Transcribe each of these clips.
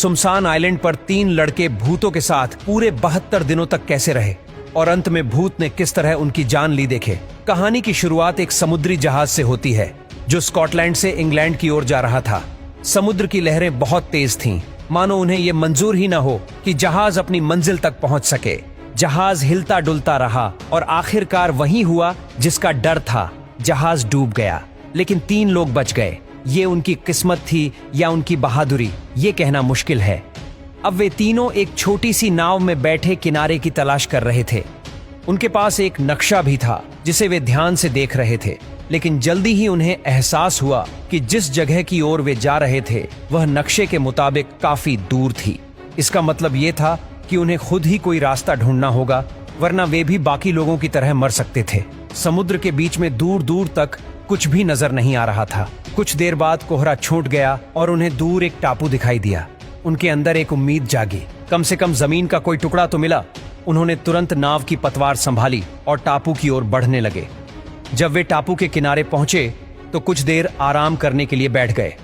सुमसान island पर 3 लड़के भूतों के साथ पूरे 72 दिनों तक कैसे रहे और अंत में भूत ने किस तरह उनकी जान ली देखे। कहानी की शुरुआत एक समुद्री जहाज से होती है जो स्कॉटलैंड से इंग्लैंड की ओर जा रहा था। समुद्र की लहरें बहुत तेज थीं, मानो उन्हें यह मंजूर ही न हो कि जहाज अपनी मंजिल तक पहुंच सके। जहाज हिलता डुलता रहा और आखिरकार वही हुआ जिसका डर था, जहाज डूब गया। लेकिन 3 लोग बच गए। ये उनकी किस्मत थी या उनकी बहादुरी, ये कहना मुश्किल है। अब वे तीनों एक छोटी सी नाव में बैठे किनारे की तलाश कर रहे थे। उनके पास एक नक्शा भी था जिसे वे ध्यान से देख रहे थे, लेकिन जल्दी ही उन्हें एहसास हुआ कि जिस जगह की ओर वे जा रहे थे वह नक्शे के मुताबिक काफी दूर थी। इसका मतलब ये था कि उन्हें खुद ही कोई रास्ता ढूंढना होगा, वरना वे भी बाकी लोगों की तरह मर सकते थे। समुद्र के बीच में दूर दूर तक कुछ भी नजर नहीं आ रहा था। कुछ देर बाद कोहरा छूट गया और उन्हें दूर एक टापू दिखाई दिया। उनके अंदर एक उम्मीद जागी, कम से कम जमीन का कोई टुकड़ा तो मिला। उन्होंने तुरंत नाव की पतवार संभाली और टापू की ओर बढ़ने लगे। जब वे टापू के किनारे पहुंचे तो कुछ देर आराम करने के लिए बैठ गए।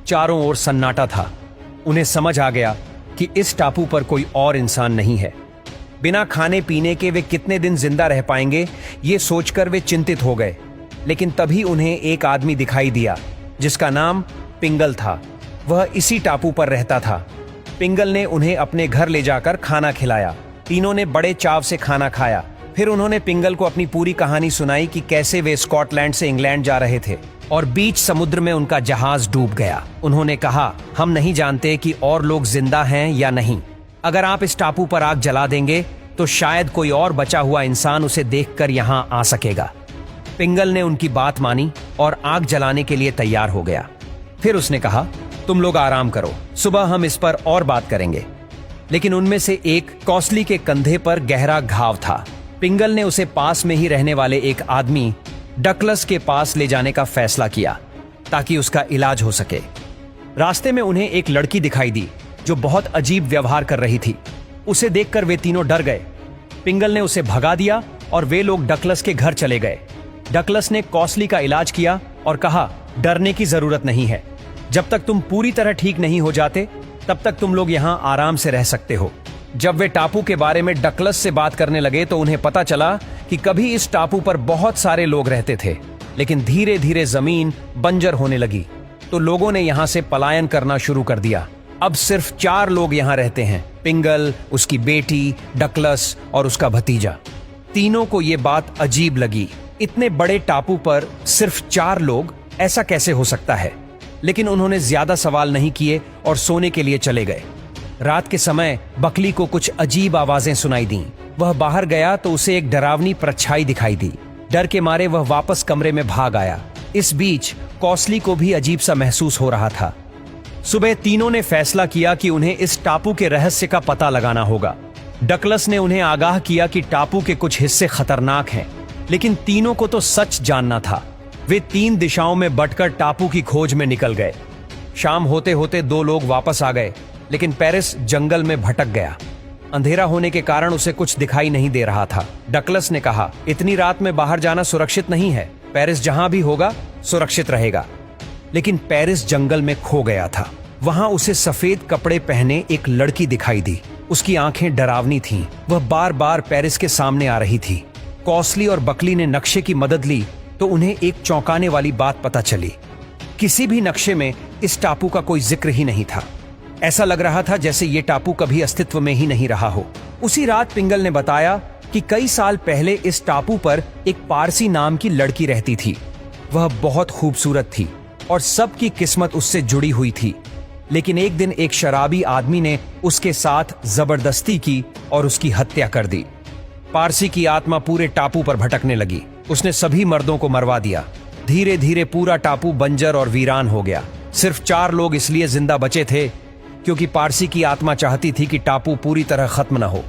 चारों ओर सन्नाटा था। उन्हें समझ आ गया कि इस टापू पर कोई और इंसान नहीं है। बिना खाने पीने के वे कितने दिन जिंदा रह पाएंगे, ये सोचकर वे चिंतित हो गए। लेकिन तभी उन्हें एक आदमी दिखाई दिया जिसका नाम पिंगल था। वह इसी टापू पर रहता था। पिंगल ने उन्हें अपने घर ले जाकर खाना खिलाया। तीनों ने बड़े चाव से खाना खाया। फिर उन्होंने पिंगल को अपनी पूरी कहानी सुनाई कि कैसे वे स्कॉटलैंड से इंग्लैंड जा रहे थे और बीच समुद्र में उनका जहाज डूब गया। उन्होंने कहा, हम नहीं जानते कि और लोग जिंदा हैं या नहीं। अगर आप इस टापू पर आग जला देंगे तो शायद कोई और बचा हुआ इंसान उसे देखकर यहाँ आ सकेगा। पिंगल ने उनकी बात मानी और आग जलाने के लिए तैयार हो गया। फिर उसने कहा, तुम लोग आराम करो, सुबह हम इस पर और बात करेंगे। लेकिन उनमें से एक कॉस्ली के कंधे पर गहरा घाव था। पिंगल ने उसे पास में ही रहने वाले एक आदमी डकलस के पास ले जाने का फैसला किया ताकि उसका इलाज हो सके। रास्ते में उन्हें एक लड़की दिखाई दी जो बहुत अजीब व्यवहार कर रही थी। उसे देखकर वे तीनों डर गए। पिंगल ने उसे भगा दिया और वे लोग डकलस के घर चले गए। डकलस ने कॉस्ली का इलाज किया और कहा, डरने की जरूरत नहीं है। जब तक तुम पूरी तरह ठीक नहीं हो जाते तब तक तुम लोग यहाँ आराम से रह सकते हो। जब वे टापू के बारे में डकलस से बात करने लगे तो उन्हें पता चला कि कभी इस टापू पर बहुत सारे लोग रहते थे, लेकिन धीरे धीरे जमीन बंजर होने लगी तो लोगों ने यहाँ से पलायन करना शुरू कर दिया। अब सिर्फ 4 लोग यहाँ रहते हैं, पिंगल, उसकी बेटी, डकलस और उसका भतीजा। तीनों को ये बात अजीब लगी। इतने बड़े टापू पर सिर्फ 4 लोग, ऐसा कैसे हो सकता है? लेकिन उन्होंने ज्यादा सवाल नहीं किए और सोने के लिए चले गए। रात के समय बकली को कुछ अजीब आवाजें सुनाई दी। वह बाहर गया तो उसे एक डरावनी परछाई दिखाई दी। डर के मारे वह वापस कमरे में भाग आया। इस बीच कॉस्ली को भी अजीब सा महसूस हो रहा था। सुबह तीनों ने फैसला किया कि उन्हें इस टापू के रहस्य का पता लगाना होगा। डकलस ने उन्हें आगाह किया कि टापू के कुछ हिस्से खतरनाक हैं, लेकिन तीनों को तो सच जानना था। वे 3 दिशाओं में बंटकर टापू की खोज में निकल गए। शाम होते होते 2 लोग वापस आ गए, लेकिन पेरिस जंगल में भटक गया। अंधेरा होने के कारण उसे कुछ दिखाई नहीं दे रहा था। डकलस ने कहा, इतनी रात में बाहर जाना सुरक्षित नहीं है। पेरिस जहां भी होगा सुरक्षित रहेगा। लेकिन पेरिस जंगल में खो गया था। वहां उसे सफेद कपड़े पहने एक लड़की दिखाई दी। उसकी आंखें डरावनी थीं। वह बार बार पेरिस के सामने आ रही थी। कॉस्ली और बकली ने नक्शे की मदद ली तो उन्हें एक चौंकाने वाली बात पता चली। किसी भी नक्शे में इस टापू का कोई जिक्र ही नहीं था। ऐसा लग रहा था जैसे ये टापू कभी अस्तित्व में ही नहीं रहा हो। उसी रात पिंगल ने बताया कि कई साल पहले इस टापू पर एक पारसी नाम की लड़की रहती थी। वह बहुत खूबसूरत थी और सबकी किस्मत उससे जुड़ी हुई थी। लेकिन एक दिन एक शराबी आदमी ने उसके साथ जबरदस्ती की और उसकी हत्या कर दी। पारसी की आत्मा पूरे टापू पर भटकने लगी। उसने सभी मर्दों को मरवा दिया। धीरे धीरे पूरा टापू बंजर और वीरान हो गया। सिर्फ 4 लोग इसलिए जिंदा बचे थे क्योंकि पारसी की आत्मा चाहती थी कि टापू पूरी तरह खत्म न हो।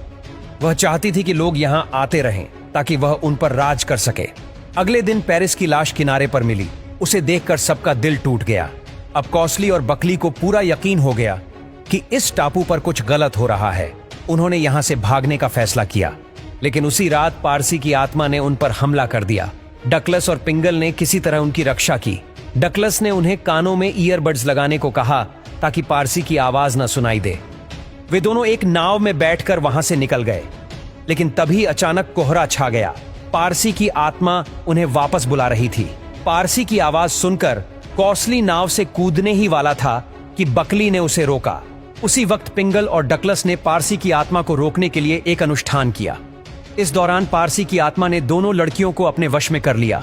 वह चाहती थी कि लोग यहाँ आते रहें ताकि वह उन पर राज कर सके। अगले दिन पेरिस की लाश किनारे पर मिली। उसे देखकर सबका दिल टूट गया। अब कॉस्ली और बकली को पूरा यकीन हो गया कि इस टापू पर कुछ गलत हो रहा है। उन्होंने यहाँ से भागने का फैसला किया, लेकिन उसी रात पारसी की आत्मा ने उन पर हमला कर दिया। डकलस और पिंगल ने किसी तरह उनकी रक्षा की। डकलस ने उन्हें कानों में ईयरबड्स लगाने को कहा ताकि पारसी की आवाज न सुनाई दे। वे दोनों एक नाव में बैठकर वहां से निकल गए, लेकिन तभी अचानक कोहरा छा गया। पारसी की आत्मा उन्हें वापस बुला रही थी। पारसी की आवाज सुनकर कॉस्टली नाव से कूदने ही वाला था कि बकली ने उसे रोका। उसी वक्त पिंगल और डकलस ने पारसी की आत्मा को रोकने के लिए एक अनुष्ठान किया। इस दौरान पारसी की आत्मा ने दोनों लड़कियों को अपने वश में कर लिया,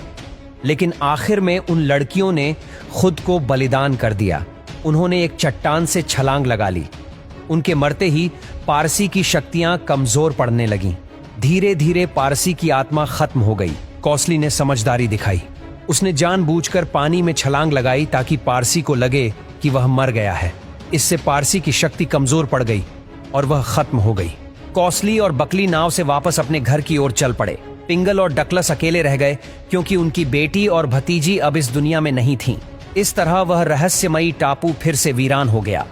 लेकिन आखिर में उन लड़कियों ने खुद को बलिदान कर दिया। उन्होंने एक चट्टान से छलांग लगा ली। उनके मरते ही पारसी की शक्तियां कमजोर पड़ने लगीं। धीरे धीरे पारसी की आत्मा खत्म हो गई। कॉस्टली ने समझदारी दिखाई। उसने जानबूझकर पानी में छलांग लगाई ताकि पारसी को लगे कि वह मर गया है। इससे पारसी की शक्ति कमजोर पड़ गई और वह खत्म हो गई। कॉस्टली और बकली नाव से वापस अपने घर की ओर चल पड़े। पिंगल और डकलस अकेले रह गए क्योंकि उनकी बेटी और भतीजी अब इस दुनिया में नहीं थीं। इस तरह वह रहस्यमयी टापू फिर से वीरान हो गया।